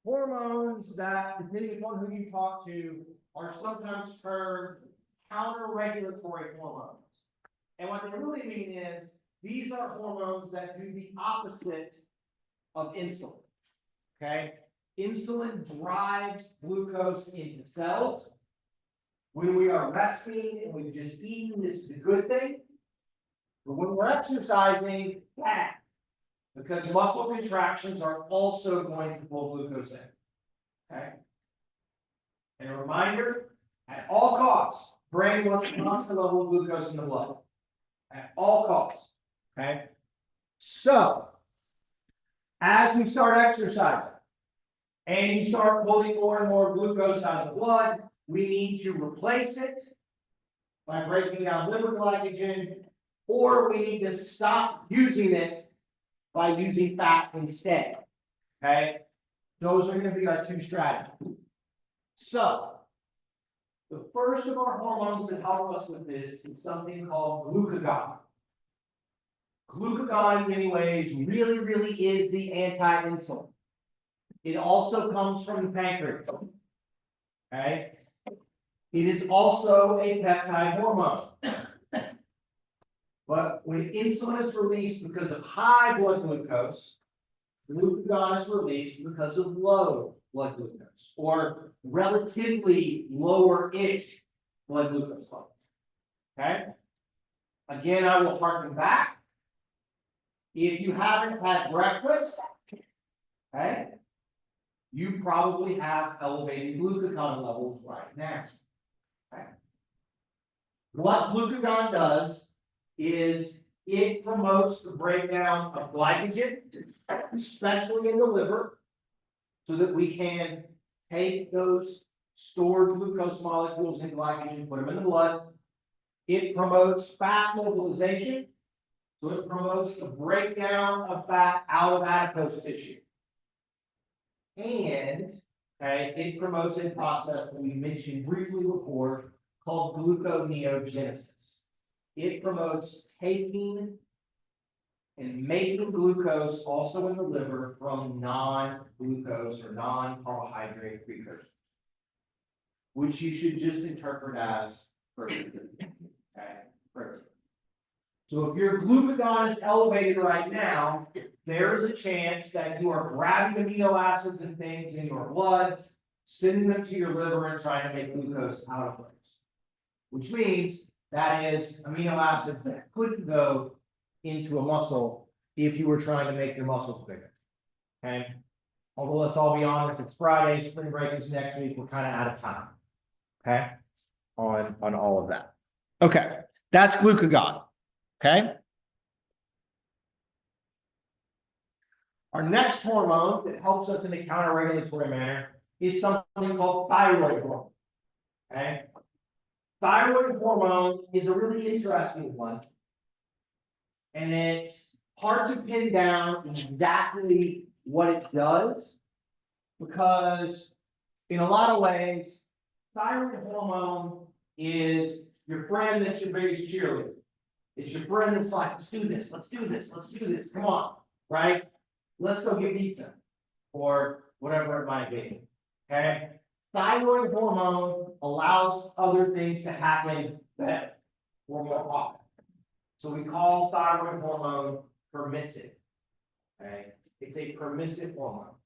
hormones that, depending upon who you talk to, are sometimes termed counter-regulatory hormones. And what they really mean is, these are hormones that do the opposite of insulin. Okay? Insulin drives glucose into cells. When we are resting and we've just eaten, this is a good thing. But when we're exercising, bad. Because muscle contractions are also going to pull glucose in. Okay? And a reminder, at all costs, brain wants a constant level of glucose in the blood. At all costs. Okay? So, as we start exercising, and you start pulling more and more glucose out of the blood, we need to replace it by breaking down liver glycogen, or we need to stop using it by using fat instead. Okay? Those are going to be our two strategies. So, the first of our hormones that help us with this is something called glucagon. Glucagon, in many ways, really is the anti-insulin. It also comes from the pancreas. Okay? It is also a peptide hormone. But when insulin is released because of high blood glucose, glucagon is released because of low blood glucose, or relatively lower-ish blood glucose levels. Okay? Again, I will harken back. If you haven't had breakfast, okay, you probably have elevated glucagon levels right now. Okay? What glucagon does is it promotes the breakdown of glycogen, especially in the liver, so that we can take those stored glucose molecules in glycogen, put them in the blood. It promotes fat mobilization, so it promotes the breakdown of fat out of adipose tissue. And it promotes a process that we mentioned briefly before called gluconeogenesis. It promotes taking and making glucose also in the liver from non-glucose or non-carbohydrate precursors, which you should just interpret as protein. Okay, protein. So if your glucagon is elevated right now, there is a chance that you are grabbing amino acids and things in your blood, sending them to your liver and trying to make glucose out of those. Which means that is amino acids that couldn't go into a muscle if you were trying to make your muscles bigger. Okay? Although let's all be honest, it's Friday, spring break is next week, we're kind of out of time. Okay? On all of that. Okay, that's glucagon. Okay. Our next hormone that helps us in a counter-regulatory manner is something called thyroid hormone. Okay. Thyroid hormone is a really interesting one. And it's hard to pin down exactly what it does, because in a lot of ways, thyroid hormone is your friend that's your biggest cheerleader. It's your friend that's like, let's do this, let's do this, let's do this, come on, right? Let's go get pizza, or whatever it might be, okay? Thyroid hormone allows other things to happen better or more often. So we call thyroid hormone permissive, okay? It's a permissive hormone.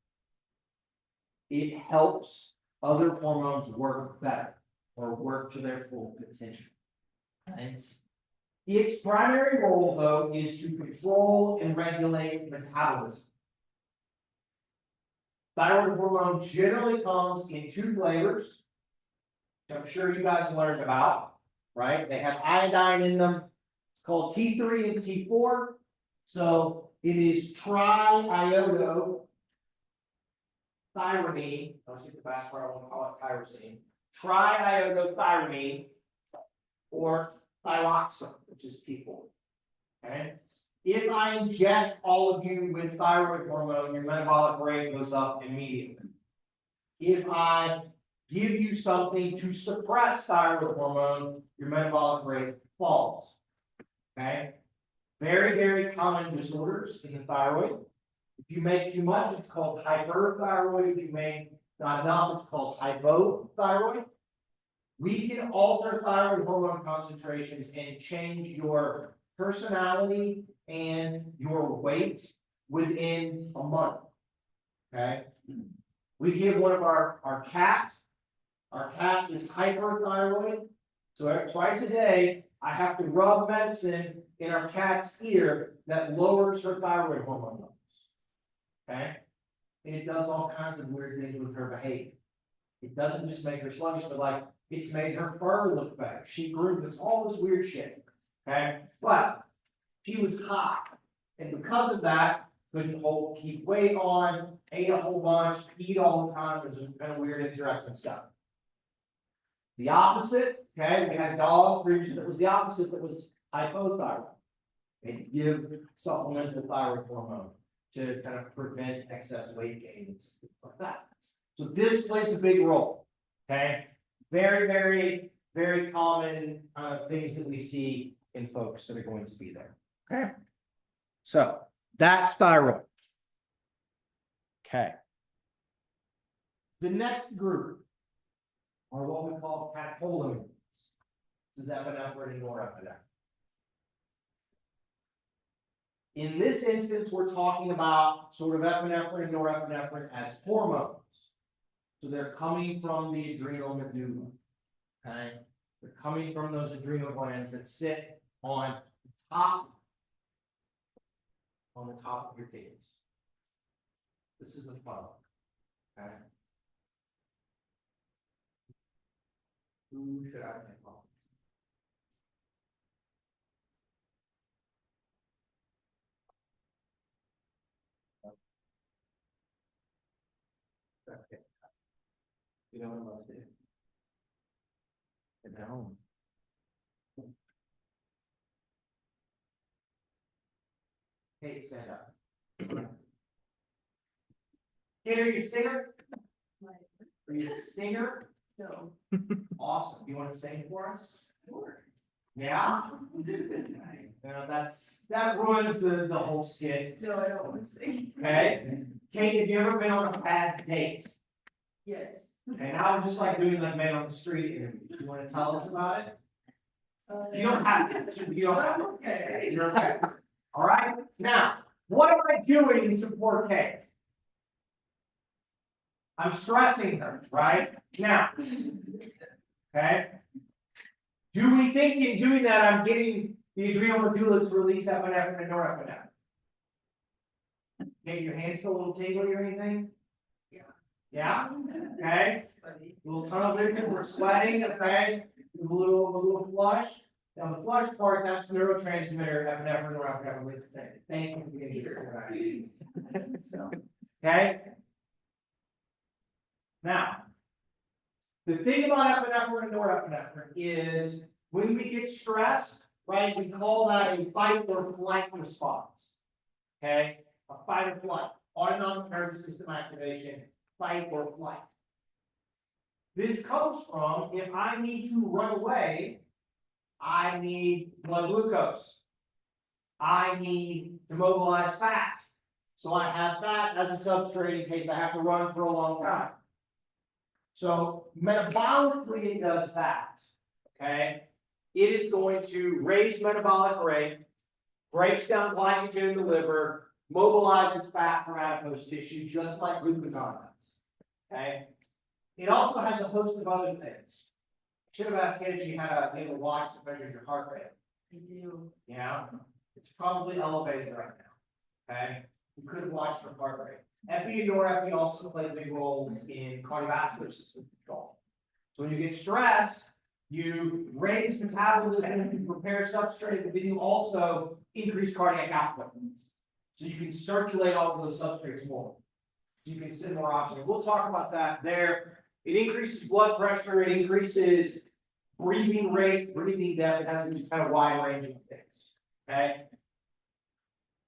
It helps other hormones work better or work to their full potential, okay? Its primary role, though, is to control and regulate metabolism. Thyroid hormone generally comes in two flavors, which I'm sure you guys learned about, right? They have iodine in them. It's called T3 and T4. So it is triiodothyronine. I'll see the fast part, I want to call it tyrosine. Triiodothyronine, or thyroxine, which is T4. Okay. If I inject all of you with thyroid hormone, your metabolic rate goes up immediately. If I give you something to suppress thyroid hormone, your metabolic rate falls. Okay. Very common disorders in the thyroid. If you make too much, it's called hyperthyroid. If you make not enough, it's called hypothyroid. We can alter thyroid hormone concentrations and change your personality and your weight within a month. Okay. We give one of our cats. Our cat is hyperthyroid. So twice a day, I have to rub medicine in our cat's ear that lowers her thyroid hormone levels. Okay? And it does all kinds of weird things with her behavior. It doesn't just make her sluggish, but like it's made her fur look better. She grew this all this weird shit. Okay? But she was hot. And because of that, couldn't keep weight on, ate a whole bunch, peed all the time. It was kind of weird, interesting stuff. The opposite, okay, we had a dog previously that was the opposite, that was hypothyroid. They give supplemental thyroid hormone to kind of prevent excess weight gain and stuff like that. So this plays a big role, okay? Very, very, very common things that we see in folks that are going to be there, okay? So that's thyroid. Okay. The next group are what we call catecholamines. This is epinephrine and norepinephrine. In this instance, we're talking about sort of epinephrine and norepinephrine as hormones. So they're coming from the adrenal medulla. Okay? They're coming from those adrenal glands that sit on the top of your kidneys. This is a funnel. Okay? Who should I pick on? Okay. You know what I'm about to do? Sit down. Hey, stand up. Kate, are you a singer? Are you a singer? No. Awesome. You want to sing for us? Sure. Yeah? That ruins the whole skit. No, I don't want to sing. Okay? Kate, have you ever been on a bad date? Yes. Okay, now I'm just like doing like man on the street interview. You want to tell us about it? You don't have to. You don't have to. Okay. You're okay. All right. Now, what am I doing to poor Kate? I'm stressing her, right? Now, okay. Do we think in doing that I'm getting the adrenal medulla to release epinephrine and norepinephrine? Okay, your hands feel a little tingly or anything? Yeah. Yeah? Okay. Funny. Little tunnel vision, we're sweating, okay? A little flush. Now the flush part, that's neurotransmitter, epinephrine, norepinephrine. Thank you for being here. So, okay? Now, the thing about epinephrine and norepinephrine is when we get stressed, right, we call that a fight or flight response. Okay? A fight or flight, autonomic nervous system activation, fight or flight. This comes from if I need to run away, I need blood glucose. I need to mobilize fat. So I have fat as a substrate in case I have to run for a long time. So metabolically it does that, okay? It is going to raise metabolic rate, breaks down glycogen in the liver, mobilizes fat from adipose tissue, just like glucagon does, okay? It also has a host of other things. Should have asked Kate if she had a watch that measures your heart rate. I do. Yeah, it's probably elevated right now, okay? You could have watched her heart rate. Epi and norepi also play big roles in cardiovascular system control. So when you get stressed, you raise metabolism, you prepare substrate, but then you also increase cardiac output. So you can circulate all of those substrates more. You can send more oxygen. We'll talk about that there. It increases blood pressure, it increases breathing rate, breathing depth, it has a kind of wide range of things. Okay?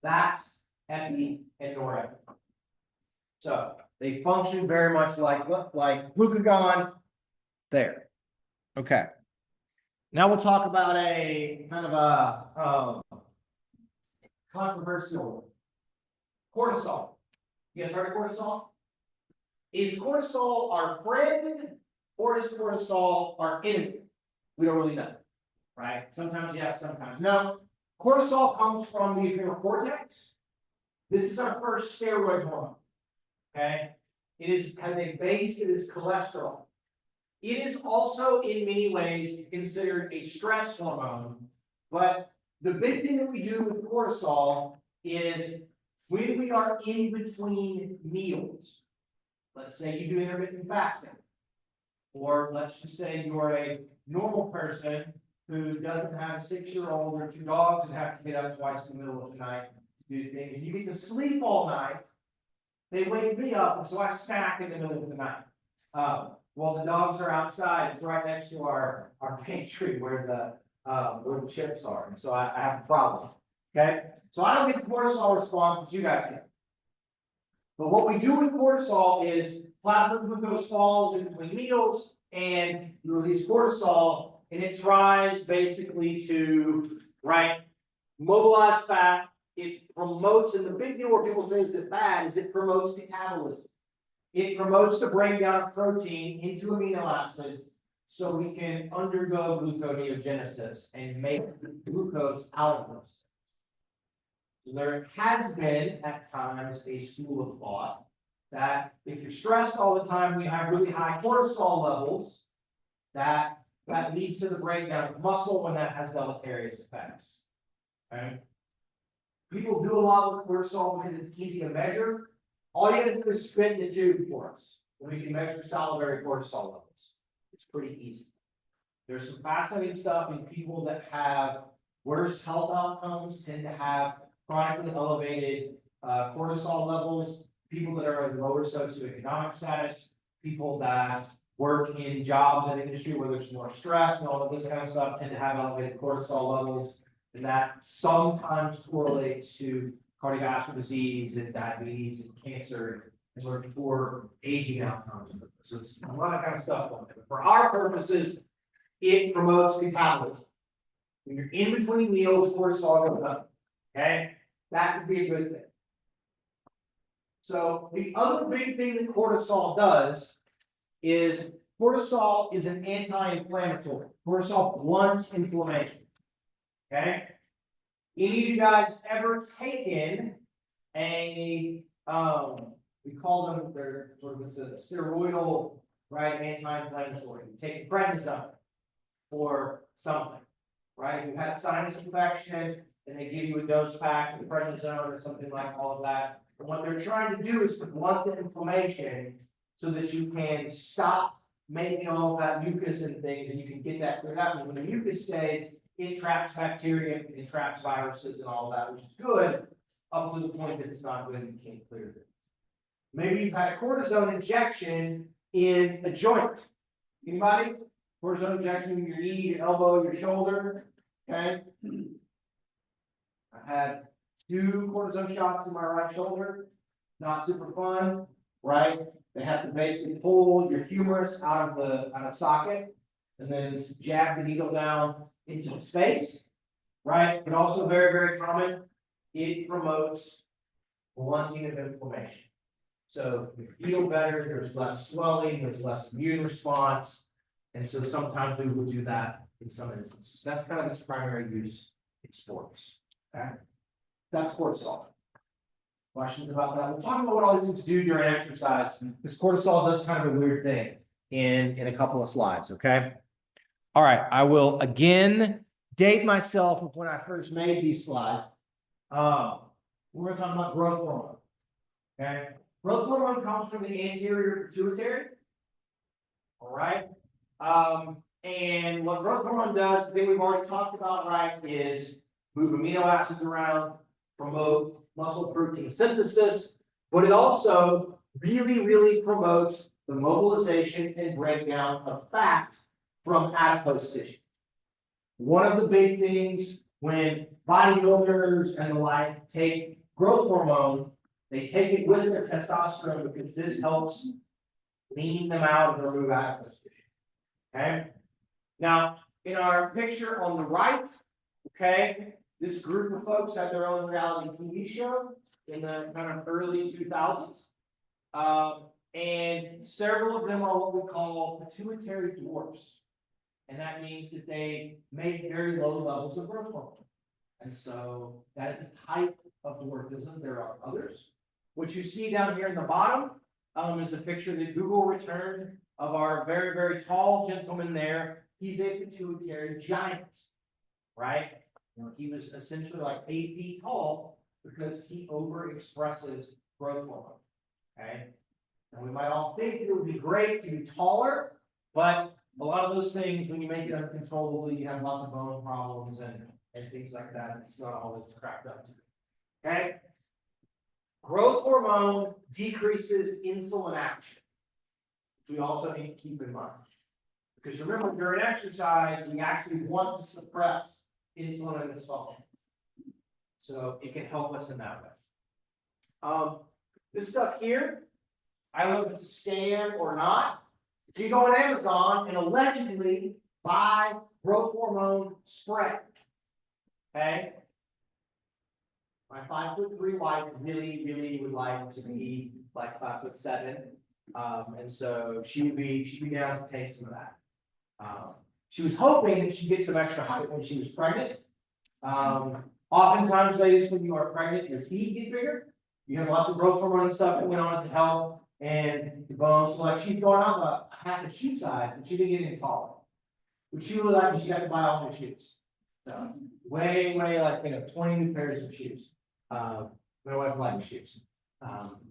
That's epi and norepi. So they function very much like glucagon there. Okay. Now we'll talk about a kind of a controversial cortisol. You guys heard of cortisol? Is cortisol our friend or is cortisol our enemy? We don't really know, right? Sometimes yes, sometimes no. Cortisol comes from the adrenal cortex. This is our first steroid hormone. Okay, has a base. It is cholesterol. It is also in many ways considered a stress hormone, but the big thing that we do with cortisol is when we are in between meals. Let's say you do intermittent fasting, or let's just say you're a normal person who doesn't have a 6-year-old or 2 dogs and have to get up twice in the middle of the night to do things. And you get to sleep all night. They wake me up, and so I snack in the middle of the night. While the dogs are outside, it's right next to our pantry where the chips are, and so I have a problem. Okay, so I don't get the cortisol response that you guys get. But what we do with cortisol is plasma glucose falls in between meals, and you release cortisol, and it tries basically to mobilize fat. It promotes, and the big deal where people say is it bad, is it promotes metabolism. It promotes the breakdown of protein into amino acids so we can undergo gluconeogenesis and make glucose out of those. So there has been at times a school of thought that if you're stressed all the time, we have really high cortisol levels, that leads to the breakdown of muscle and that has deleterious effects. Okay? People do a lot with cortisol because it's easy to measure. All you have to do is spin the tube for us, and we can measure salivary cortisol levels. It's pretty easy. There's some fascinating stuff in people that have worse health outcomes tend to have chronically elevated cortisol levels. People that are in lower socioeconomic status, people that work in jobs and industry where there's more stress and all of this kind of stuff tend to have elevated cortisol levels. And that sometimes correlates to cardiovascular disease and diabetes and cancer and sort of poor aging outcomes. So it's a lot of kind of stuff on it. For our purposes, it promotes metabolism. When you're in between meals, cortisol goes up. Okay? That could be a good thing. So the other big thing that cortisol does is cortisol is an anti-inflammatory. Cortisol blunts inflammation. Okay? Any of you guys ever taken a we call them, they're sort of a steroidal, anti-inflammatory. You take prednisone or something, right? If you had sinus infection and they give you a dose pack of prednisone or something like all of that. And what they're trying to do is to blunt the inflammation so that you can stop making all of that mucus and things, and you can get that cleared out. And when the mucus stays, it traps bacteria, it traps viruses and all of that, which is good, up to the point that it's not good and you can't clear it. Maybe you've had a cortisone injection in a joint. Anybody? Cortisone injection in your knee, your elbow, your shoulder. Okay. I had 2 cortisone shots in my right shoulder. Not super fun, right? They have to basically pull your humerus out of socket and then jab the needle down into the space, right? But also very, very common. It promotes blunting of inflammation. So you feel better, there's less swelling, there's less immune response. And so sometimes we will do that in some instances. That's kind of its primary use in sports. Okay? That's cortisol. Questions about that? We'll talk about what all these things do during exercise, because cortisol does kind of a weird thing in a couple of slides, okay? All right, I will again date myself of when I first made these slides. We're going to talk about growth hormone. Okay, growth hormone comes from the anterior pituitary. All right, and what growth hormone does, the thing we've already talked about, right, is move amino acids around, promote muscle protein synthesis, but it also really, really promotes the mobilization and breakdown of fat from adipose tissue. One of the big things when bodybuilders and the like take growth hormone, they take it with their testosterone because this helps lean them out and remove adipose tissue. Okay. Now, in our picture on the right, okay, this group of folks had their own reality TV show. in the kind of early 2000s. And several of them are what we call pituitary dwarfs. And that means that they make very low levels of growth hormone. And so that is a type of dwarfism. There are others. What you see down here in the bottom is a picture that Google returned of our very, very tall gentleman there. He's a pituitary giant, right? You know, he was essentially like 8 feet tall because he overexpresses growth hormone, okay? And we might all think it would be great to be taller, but a lot of those things, when you make it uncontrollable, you have lots of bone problems and things like that. It's not all it's cracked up to be, okay? Growth hormone decreases insulin action, which we also need to keep in mind. Because remember, during exercise, we actually want to suppress insulin and its function. So it can help us in that way. This stuff here, I don't know if it's a scam or not. If you go on Amazon and allegedly buy growth hormone spray, okay? My 5'3" wife really would like to be like 5'7", and so she'd be down to take some of that. She was hoping that she'd get some extra height when she was pregnant. Oftentimes, ladies, when you are pregnant, your feet get bigger. You have lots of growth hormone and stuff that went on to help, and the bones. So like she's going out a half a shoe size, but she didn't get any taller. What she really liked was she got to buy all new shoes. So way like 20 new pairs of shoes. My wife likes shoes.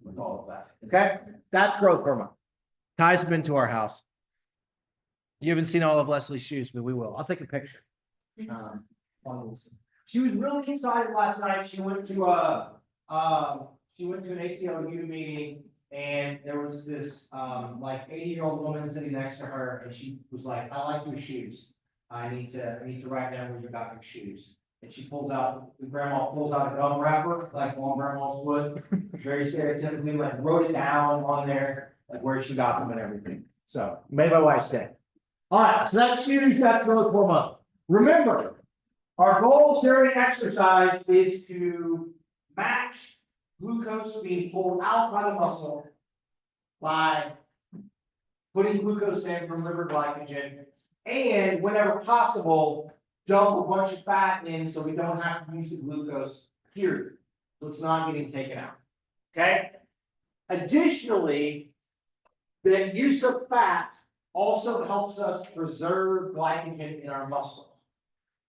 With all of that. Okay, that's growth hormone. Ties have been to our house. You haven't seen all of Leslie's shoes, but we will. I'll take a picture. She was really excited last night. She went to an ACLU meeting, and there was this like 80-year-old woman sitting next to her, and she was like, "I like your shoes. I need to write down where you got your shoes." And she grandma pulls out a gum wrapper, like all grandmas would, very stereotypically, like wrote it down on there, like where she got them and everything. So made my wife's day. All right, so that's shoes, that's growth hormone. Remember, our goal during exercise is to match glucose being pulled out by the muscle by putting glucose in from liver glycogen, and whenever possible, dump a bunch of fat in so we don't have to use the glucose, period. So it's not getting taken out. Okay? Additionally, the use of fat also helps us preserve glycogen in our muscles.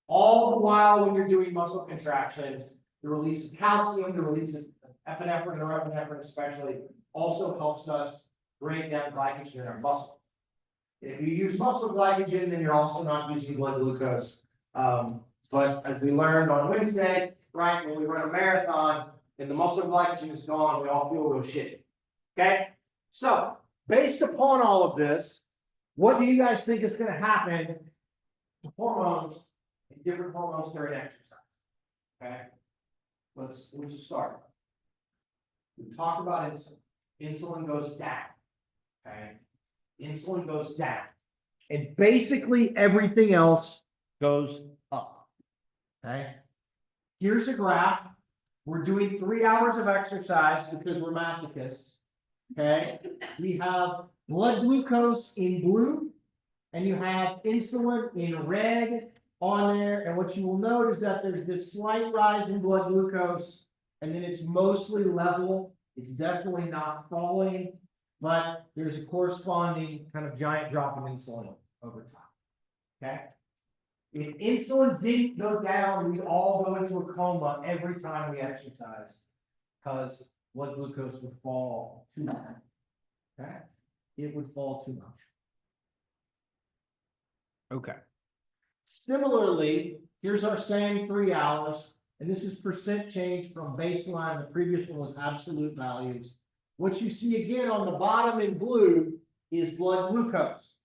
All the while when you're doing muscle contractions, the release of calcium, the release of epinephrine, norepinephrine especially, also helps us break down glycogen in our muscle. If you use muscle glycogen, then you're also not using blood glucose. But as we learned on Wednesday, right, when we run a marathon and the muscle glycogen is gone, we all feel real shitty. Okay? So, based upon all of this, what do you guys think is going to happen to hormones and different hormones during exercise? Okay? Let's just start. We talked about insulin. Insulin goes down. Okay? Insulin goes down. And basically everything else goes up. Okay? Here's a graph. We're doing 3 hours of exercise because we're masochists. Okay? We have blood glucose in blue, and you have insulin in red on there. And what you will note is that there's this slight rise in blood glucose, and then it's mostly level. It's definitely not falling, but there's a corresponding kind of giant drop in insulin over time. Okay? If insulin didn't go down, we'd all go into a coma every time we exercise because blood glucose would fall too much. Okay? It would fall too much. Okay. Similarly, here's our same 3 hours, and this is percent change from baseline. The previous one was absolute values. What you see again on the bottom in blue is blood glucose.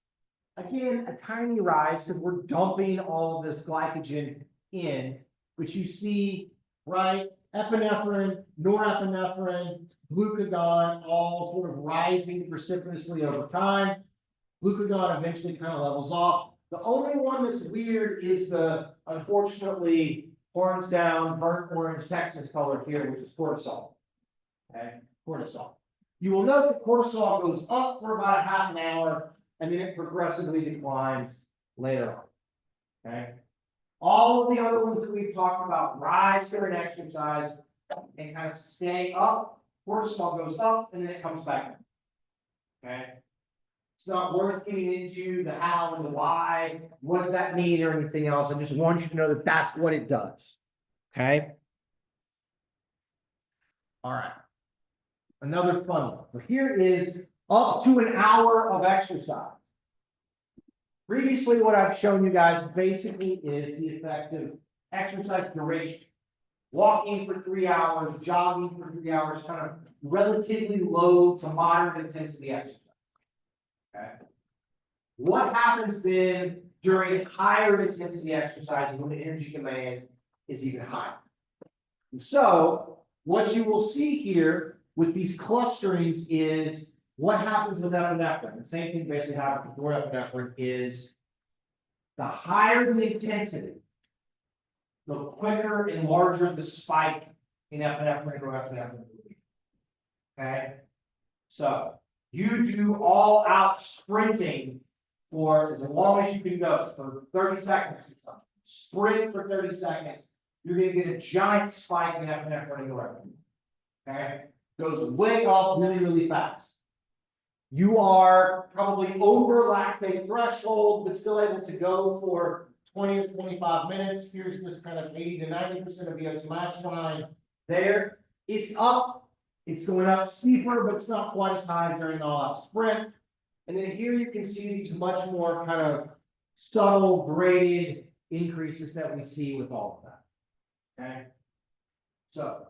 Again, a tiny rise because we're dumping all of this glycogen in, but you see, right, epinephrine, norepinephrine, glucagon, all sort of rising precipitously over time. Glucagon eventually kind of levels off. The only one that's weird is the, unfortunately, horns down, burnt orange Texas color here, which is cortisol. Okay, cortisol. You will note that cortisol goes up for about a half an hour and then it progressively declines later on. Okay. All of the other ones that we've talked about rise during exercise and kind of stay up. Cortisol goes up and then it comes back down. Okay. It's not worth getting into the how and the why. What does that mean or anything else? I just want you to know that that's what it does. Okay. All right. Another fun one. So here is up to an hour of exercise. Previously, what I've shown you guys basically is the effective exercise duration. Walking for 3 hours, jogging for 3 hours, kind of relatively low to moderate intensity exercise. Okay. What happens then during higher intensity exercise when the energy demand is even higher? And so what you will see here with these clusterings is what happens with epinephrine. The same thing basically happens with norepinephrine is the higher the intensity, the quicker and larger the spike in epinephrine or norepinephrine. Okay, so you do all out sprinting for as long as you can go for 30 seconds. Sprint for 30 seconds. You're going to get a giant spike in epinephrine and norepinephrine. Okay, goes way up really, really fast. You are probably over lactate threshold, but still able to go for 20 or 25 minutes. Here's this kind of 80 to 90% of VO2 max line. There, it's up. It's going up steeper, but it's not quite as high as during the all-out sprint. And then here you can see these much more kind of subtle graded increases that we see with all of that. Okay, so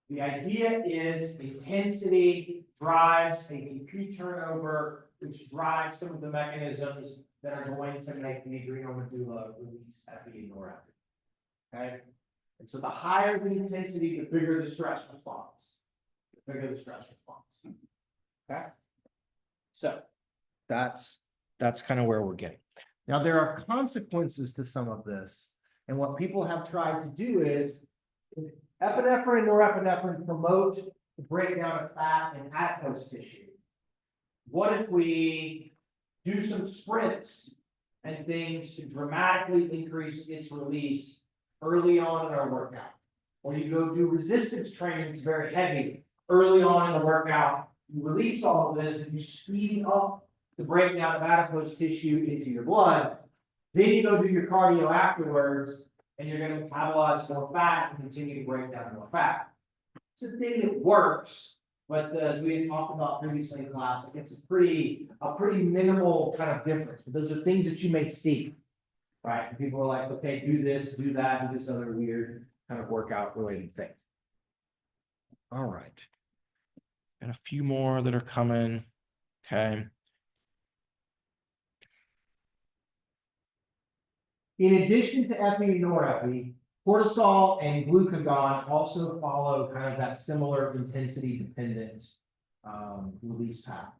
the idea is intensity drives ATP turnover, which drives some of the mechanisms that are going to make the adrenal medulla release epi and norepi. Okay, and so the higher the intensity, the bigger the stress response. The bigger the stress response. Okay, so that's kind of where we're getting. Now there are consequences to some of this, and what people have tried to do is epinephrine and norepinephrine promote the breakdown of fat and adipose tissue. What if we do some sprints and things to dramatically increase its release early on in our workout? Or you go do resistance training, it's very heavy. Early on in the workout, you release all of this and you speed up the breakdown of adipose tissue into your blood. Then you go do your cardio afterwards, and you're going to metabolize more fat and continue to break down more fat. It's a thing that works, but as we had talked about previously in class, it's a pretty minimal kind of difference. But those are things that you may see, right? And people are like, okay, do this, do that, do this other weird kind of workout related thing. All right, and a few more that are coming. Okay. In addition to epi and norepi, cortisol and glucagon also follow kind of that similar intensity dependent release path,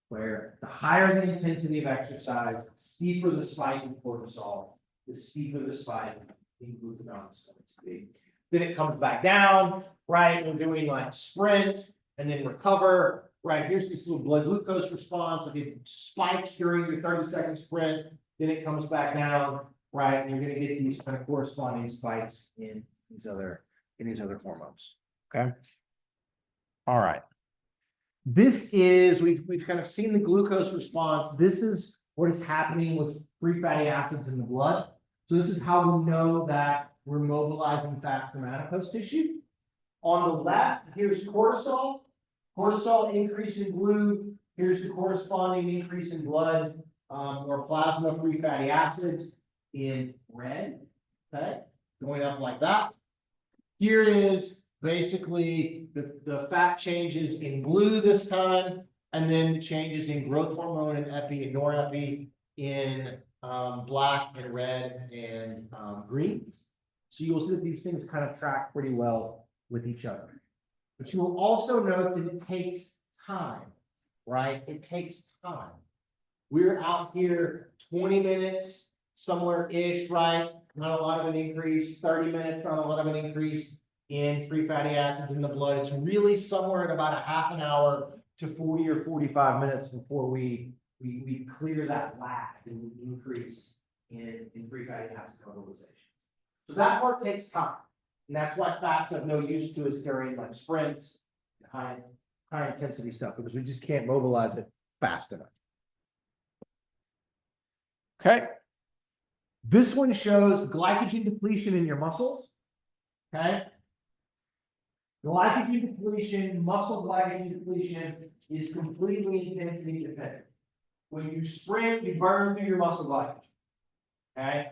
where the higher the intensity of exercise, the steeper the spike in cortisol, the steeper the spike in glucagon is going to be. Then it comes back down, right? We're doing like sprint and then recover, right? Here's this little blood glucose response. If it spikes during your 30-second sprint, then it comes back down. Right, and you're going to get these kind of corresponding spikes in these other hormones. Okay. All right. This is we've kind of seen the glucose response. This is what is happening with free fatty acids in the blood. So this is how we know that we're mobilizing fat from adipose tissue. On the left, here's cortisol. Cortisol increase in blue. Here's the corresponding increase in blood or plasma free fatty acids in red, okay, going up like that. Here is basically the fat changes in blue this time, and then changes in growth hormone and epi and norepi in black and red and green. So you will see that these things kind of track pretty well with each other. But you will also note that it takes time, right? It takes time. We're out here 20 minutes, somewhere-ish, right? Not a lot of an increase, 30 minutes, not a lot of an increase in free fatty acids in the blood. It's really somewhere at about a half an hour to 40 or 45 minutes before we clear that lag and we increase in free fatty acid mobilization. So that part takes time. And that's why fat's of no use to us during like sprints, high intensity stuff, because we just can't mobilize it fast enough. Okay. This one shows glycogen depletion in your muscles. Okay. Glycogen depletion, muscle glycogen depletion is completely intensity dependent. When you sprint, you burn through your muscle glycogen. Okay.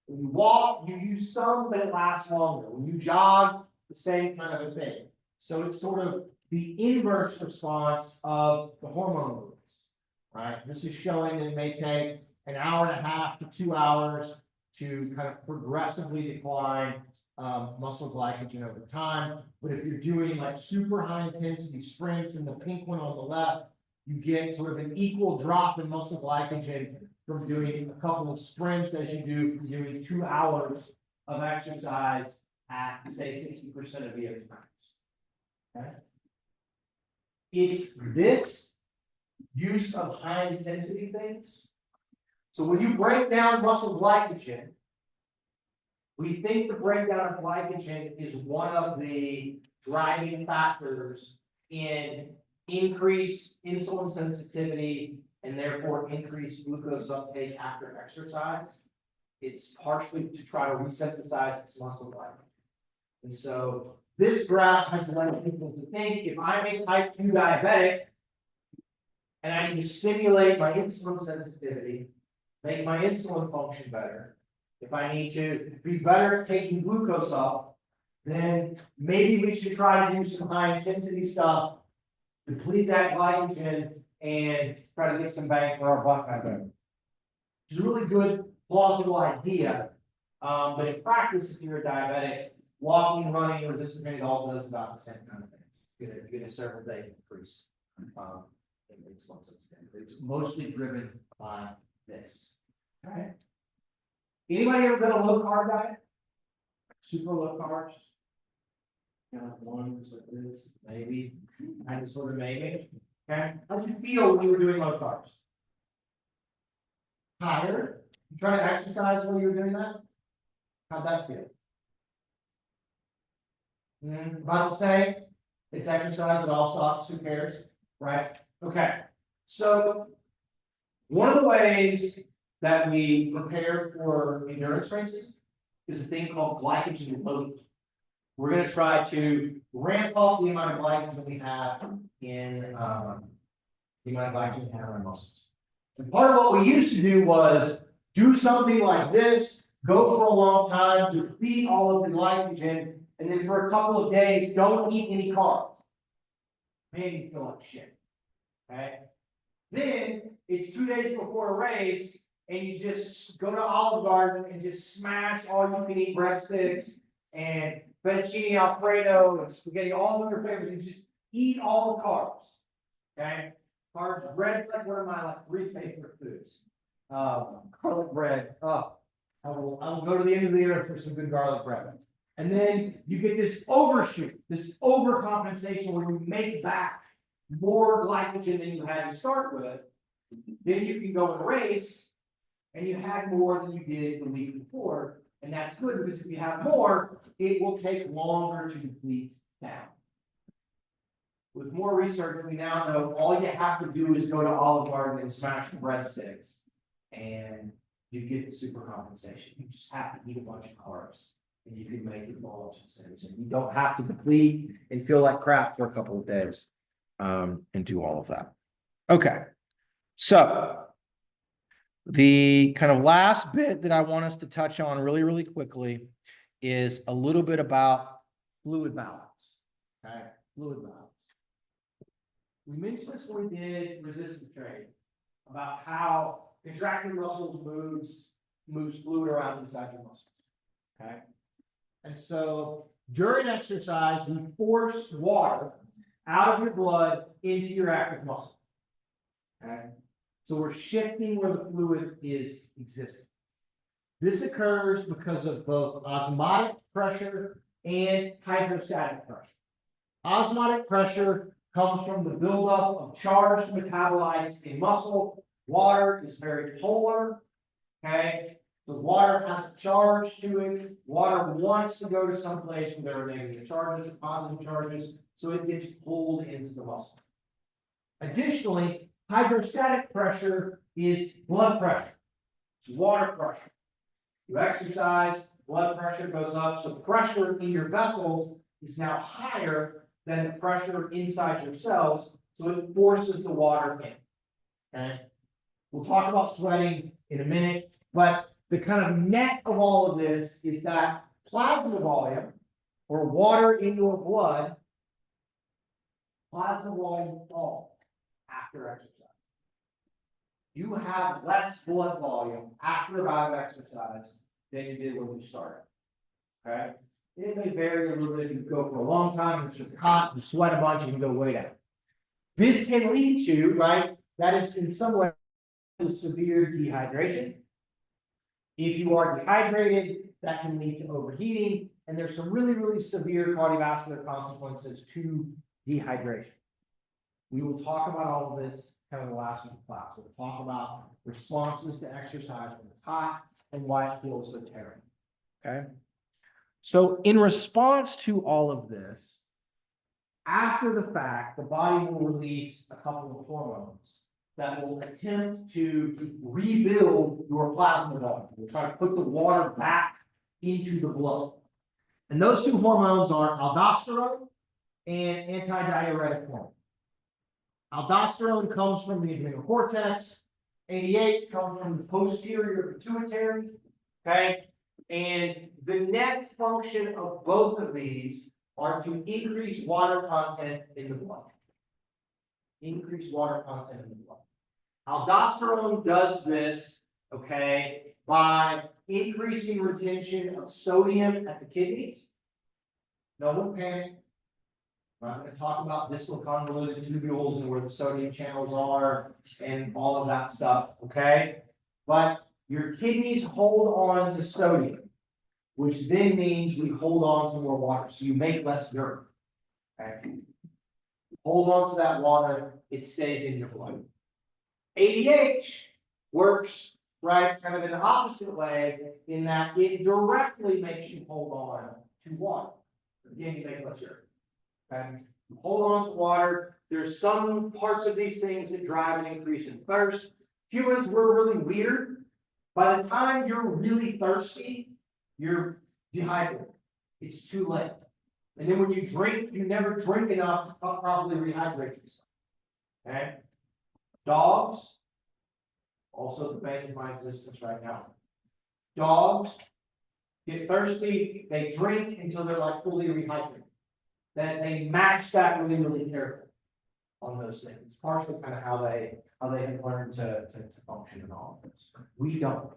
When you walk, you use some, but it lasts longer. When you jog, the same kind of a thing. So it's sort of the inverse response of the hormone release, right? This is showing that it may take an hour and a half to 2 hours to kind of progressively decline muscle glycogen over time. But if you're doing like super high intensity sprints in the pink one on the left, you get sort of an equal drop in muscle glycogen from doing a couple of sprints as you do from doing 2 hours of exercise at, say, 60% of VO2 max. Okay. It's this use of high intensity things. So when you break down muscle glycogen, we think the breakdown of glycogen is one of the driving factors in increased insulin sensitivity and therefore increased glucose uptake after exercise. It's partially to try to resynthesize its muscle glycogen. And so this graph has led people to think if I'm a type 2 diabetic and I need to stimulate my insulin sensitivity, make my insulin function better, if I need to be better at taking glucose up, then maybe we should try to do some high intensity stuff, deplete that glycogen, and try to get some bang for our buck out of it. It's a really good, plausible idea. But in practice, if you're a diabetic, walking, running, resistance training all does about the same kind of thing. You get a several day increase in insulin sensitivity. It's mostly driven by this. All right. Anybody ever done a low carb diet? Super low carbs? Kind of ones like this, maybe, kind of sort of maybe. Okay. How'd you feel when you were doing low carbs? Tired? You trying to exercise while you were doing that? How'd that feel? About the same. It's exercise, it all sucks, who cares? Right? Okay. So one of the ways that we prepare for endurance races is a thing called glycogen loading. We're going to try to ramp up the amount of glycogen we have in our muscles. And part of what we used to do was do something like this, go for a long time, deplete all of the glycogen, and then for a couple of days, don't eat any carbs. Man, you feel like shit. Okay? Then it's 2 days before a race, and you just go to Olive Garden and just smash all you can eat breadsticks and fettuccine Alfredo and spaghetti, all of your favorites. You just eat all the carbs. Okay? Carbs, bread's like one of my like 3 favorite foods. Garlic bread. I will go to the end of the earth for some good garlic bread. And then you get this overshoot, this overcompensation where you make back more glycogen than you had to start with. Then you can go and race, and you had more than you did the week before. And that's good because if you have more, it will take longer to deplete down. With more research, we now know all you have to do is go to Olive Garden and smash the breadsticks, and you get the super compensation. You just have to eat a bunch of carbs, and you can make it all up to the same. So you don't have to deplete and feel like crap for a couple of days, and do all of that. Okay, so the kind of last bit that I want us to touch on really, really quickly is a little bit about fluid balance. Okay, fluid balance. We mentioned this when we did resistance training about how contracting muscles moves fluid around inside your muscles. Okay, and so during exercise, we force water out of your blood into your active muscle. Okay, so we're shifting where the fluid is existing. This occurs because of both osmotic pressure and hydrostatic pressure. Osmotic pressure comes from the buildup of charged metabolites in muscle. Water is very polar, okay? The water has a charge to it. Water wants to go to some place where there are negative charges or positive charges, so it gets pulled into the muscle. Additionally, hydrostatic pressure is blood pressure. It's water pressure. You exercise, blood pressure goes up, so pressure in your vessels is now higher than the pressure inside your cells, so it forces the water in. Okay? We'll talk about sweating in a minute, but the kind of net of all of this is that plasma volume, or water in your blood, plasma volume falls after exercise. You have less blood volume after a bout of exercise than you did when you started. Okay? It may vary a little bit if you go for a long time, if you're hot, you sweat a bunch, you can go way down. This can lead to, right, that is in some way severe dehydration. If you are dehydrated, that can lead to overheating, and there's some really, really severe cardiovascular consequences to dehydration. We will talk about all of this kind of the last week of class. We'll talk about responses to exercise when it's hot and why it feels so terrible. Okay. So in response to all of this, after the fact, the body will release a couple of hormones that will attempt to rebuild your plasma volume. We'll try to put the water back into the blood. And those two hormones are aldosterone and antidiuretic hormone. Aldosterone comes from the adrenal cortex. ADH comes from the posterior pituitary. Okay. And the net function of both of these are to increase water content in the blood. Increase water content in the blood. Aldosterone does this, okay, by increasing retention of sodium at the kidneys. No one panic. I'm not going to talk about distal convoluted tubules and where the sodium channels are and all of that stuff, okay? But your kidneys hold on to sodium, which then means we hold on to more water, so you make less urine. Okay? Hold on to that water, it stays in your blood. ADH works, right, kind of in the opposite way, in that it directly makes you hold on to water. Again, you make less urine. Okay? You hold on to water. There's some parts of these things that drive an increase in thirst. Humans, we're really weird. By the time you're really thirsty, you're dehydrated. It's too late. And then when you drink, you never drink enough to properly rehydrate yourself. Okay? Dogs, also the bane of my existence right now. Dogs get thirsty, they drink until they're like fully rehydrated. That they match that really, really carefully on those things. It's partially kind of how they have learned to function in all of this. We don't.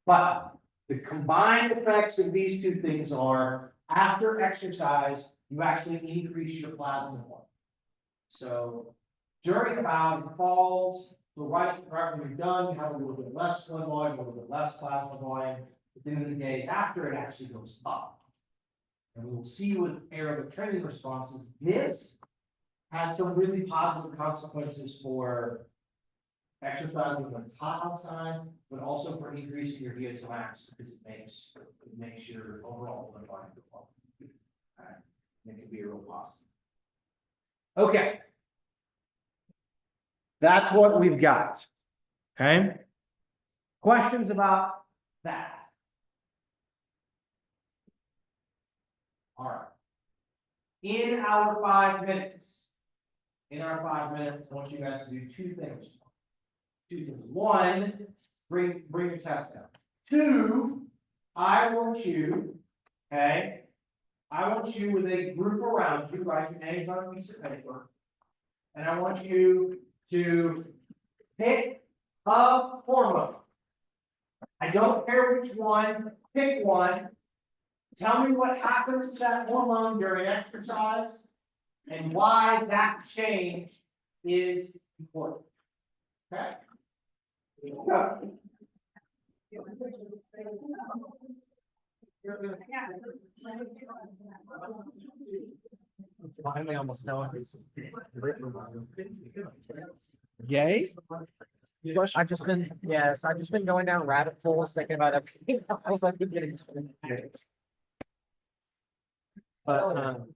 But the combined effects of these two things are after exercise, you actually increase your plasma volume. So during the bout, it falls. So right when you're done, you have a little bit less blood volume, a little bit less plasma volume. But then in the days after, it actually goes up. And we'll see with aerobic training responses, this has some really positive consequences for exercising when it's hot outside, but also for increasing your VO2 max because it makes your overall blood volume go up. Okay. It can be a real positive. Okay. That's what we've got. Okay. Questions about that? All right. In our 5 minutes, I want you guys to do two things. One, bring your test down. Two, I want you with a group around you, write your names on a piece of paper. And I want you to pick a hormone. I don't care which one, pick one. Tell me what happens to that hormone during exercise and why that change is important. Okay? Here we go. Finally, almost know it's. Yay? I've just been, yes, I've just been going down rabbit holes thinking about everything else I've been getting. But,